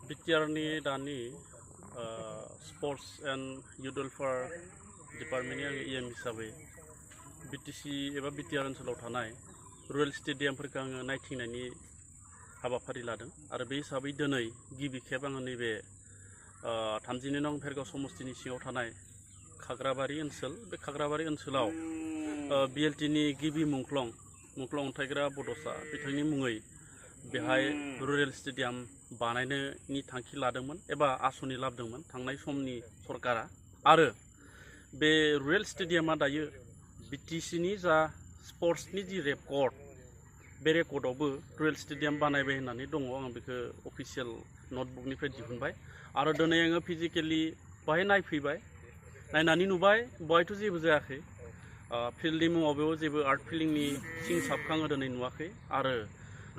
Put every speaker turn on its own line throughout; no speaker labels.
बिटिआरनि दानि sports and youth welfare डिपार्टमेन्टनि आङो इएम हिसाबै बिटिसि एबा बिटिआर ओनसोलाव थानाय रुरेल स्टेडियामफोरखौ आङो नायथिंनायनि हाबाफारि लादों आरो बे हिसाबै दिनै गिबि खेब आङो नैबे 32 नं भेरगाव समस्तिनि सिङाव थानाय खाग्राबारि ओनसोल बे खाग्राबारि ओनसोलाव बिएलटिनि गिबि मुंख्लं अन्थाइग्रा बड'सा बिथांनि मुङै बेहाय रुरेल स्टेडियाम बानायनायनि थांखि लादोंमोन एबा आसनि लाबोदोंमोन थांनाय समनि सरकारा आरो बे रुरेल स्टेडियामा दायो बिटिसिनि जा स्पर्ट्सनि जि रेकर्ड बे रेकर्डआवबो रुरेल स्टेडियाम बानायबाय होननानै दङ आं बेखौ अफिसियेल नटबुकनिफ्राय दिहुनबाय आरो दिनै आङो फिजिकेलि बाहाय नायफैबाय नायनानै नुबाय बहायथ' जेबो जायाखै फिल्डनि मुङाव बेयाव जेबो आर्ट फिलिंनि सिं साबखौ आङो दिनै नुवाखै आरो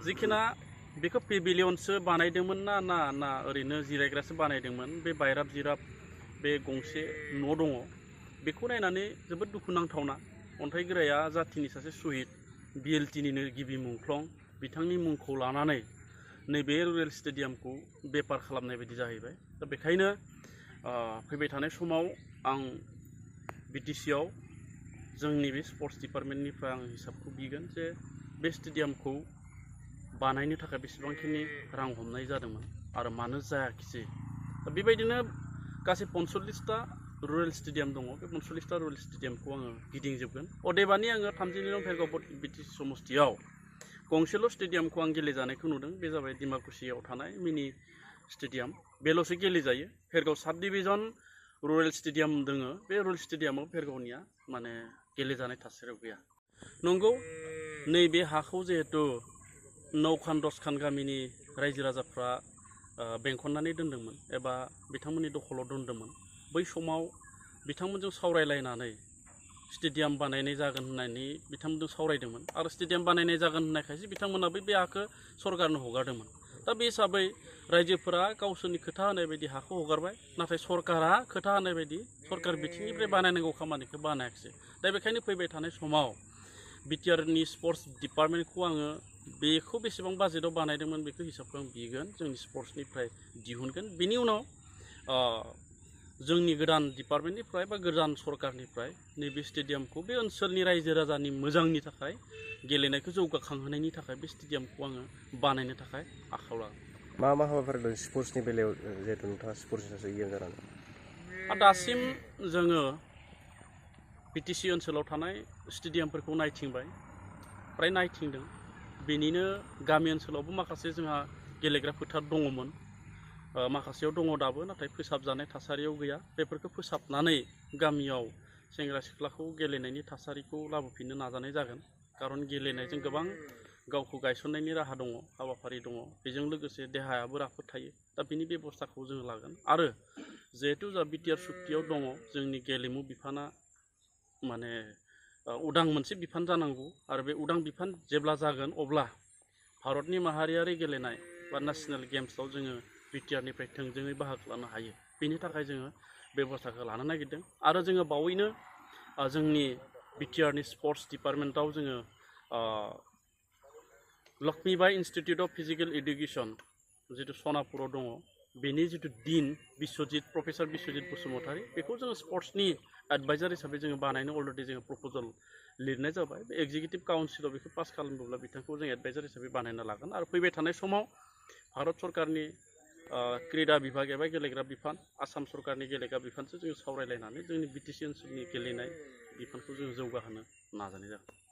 जिखिना बेखौ पेभिलियनसो बानायदोंमोन ना ओरैनो जिरायग्रासो बानायदोंमोन बे बायराब जिराब बे गंसे न' दङ बेखौ नायनानै जोबोद दुखुनांथावना अन्थाइगोराया जाथिनि सासे शहीद बिएलटिनिनो गिबि मुंख्लं बिथांनि मुंखौ लानानै नैबे रुरेल स्टेडियामखौ बेपार खालामनाय बायदि जाहैबाय दा बेखायनो फैबाय थानाय समाव आं बिटिसिआव जोंनि बे स्पर्ट्स डिपार्टमेन्टनिफ्राय आं हिसाबखौ बिगोन जे बे स्टेडियामखौ बानायनो थाखाय बेसेबांखिनि रां हमनाय जादोंमोन आरो मानो जायाखिसै दा बेबायदिनो गासै 45टा रुरेल स्टेडियाम दङ बे 45टा रुरेल स्टेडियामखौ आङो गिदिंजोबगोन अदेबानि आङो 32 नं भेरगाव बिटिसि समस्तियाव गंसेल' स्टेडियामखौ आं गेलेजानायखौ नुदों बे जाबाय डिमाकुसियाव थानाय मिनि स्टेडियाम बेल'सो गेलेजायो भेरगाव साब डिभिजन रुरेल स्टेडियाम दङ बे रुरेल स्टेडियामाव भेरगावनिया माने गेलेजानाय थासारियाव गैया नंगौ नैबे हाखौ जिहेतु 9 खान 10 खान गामिनि रायजो राजाफ्रा बेंखननानै दोनदोंमोन एबा बिथांमोननि दखलाव दोनदोंमोन बै समाव बिथांमोनजों सावरायलायनानै स्टेडियाम बानायनाय जागोन होननानै बिथांमोनजों सावरायदोंमोन आरो स्टेडियाम बानायनाय जागोन होननायखायसो बिथांमोनाबो बे हाखौ सरकारनो हगारदोंमोन दा बे हिसाबै रायजोफोरा गावसोरनि खोथा होनाय बायदि हाखौ हगारबाय नाथाय सरकारा खोथा होनाय बायदि सरकार बिथिंनिफ्राय बानायनांगौ खामानिखौ बानायाखिसै दा बेखायनो फैबाय थानाय समाव बिटिआरनि स्पर्ट्स डिपार्टमेन्टखौ आङो बेखौ बेसेबां बाजेटआव बानायदोंमोन बेखौ हिसाबखौ आं बिगोन जोंनि स्पर्ट्सनिफ्राय दिहुनगोन बिनि उनाव जोंनि गोदान डिपार्टमेन्टनिफ्राय बा गोदान सरकारनिफ्राय नैबे स्टेडियामखौ बे ओनसोलनि रायजो राजानि मोजांनि थाखाय गेलेनायखौ जौगाखांहोनायनि थाखाय बे स्टेडियामखौ आङो बानायनो थाखाय आखायाव लागोन
मा हाबाफारि दं स्पर्ट्सनि बेलायाव जिहेतु नोंथाङा स्पर्ट्सनि सासे इयुन जानानै
दासिम जोङो बिटिसि ओनसोलाव थानाय स्टेडियामफोरखौ नायथिंबाय फ्राय नायथिंदों बेनिनो गामि ओनसोलावबो माखासे जोंहा गेलेग्रा फोथार दङमोन माखासेयाव दङ दाबो नाथाय फोसाबजानाय थासारियाव गैया बेफोरखौ फोसाबनानै गामियाव सेंग्रा सिख्लाखौ गेलेनायनि थासारिखौ लाबोफिननो नाजानाय जागोन खारन गेलेनायजों गोबां गावखौ गायसननायनि राहा दङ हाबाफारि दङ बेजों लोगोसे देहायाबो राफोद थायो दा बिनि बेबस्थाखौ जों लागोन आरो जिहेतु जा बिटिआर सुक्तियाव दङ जोंनि गेलेमु बिफाना माने उदां मोनसे बिफान जानांगौ आरो बे उदां बिफान जेब्ला जागोन अब्ला भारतनि माहारियारि गेलेनाय बा नेशनेल गेम्सआव जोङो बिटिआरनिफ्राय थोंजोङै बाहागो लानो हायो बेनि थाखाय जोङो बेबस्थाखौ लानो नागिरदों आरो जोङो बावैनो जोंनि बिटिआरनि स्पर्ट्स डिपार्टमेन्टआव जोङो Lakshmibai institute of physical education जितु सनापुराव दङ बेनि जितु डिन प्रफेसर बिश्वजित बसुमतारी बेखौ जोङो स्पर्ट्सनि एडभाइजार हिसाबै जोङो बानायनो अलरेडि जोङो प्रप'जाल लिरनाय जाबाय बे एक्जिकिउटिभ काउन्सिलाव बेखौ पास खालामोब्ला बिथांखौ जों एडभाइजार हिसाबै बानायना लागोन आरो फैबाय थानाय समाव भारत सरकारनि क्रीडा बिभाग एबा गेलेग्रा बिफान आसाम सरकारनि गेलेग्रा बिफानजों जोङो सावरायलायनानै जोंनि बिटिसि ओनसोलनि गेलेनाय बिफानखौ जोङो जौगाहोनो नाजानाय जागोन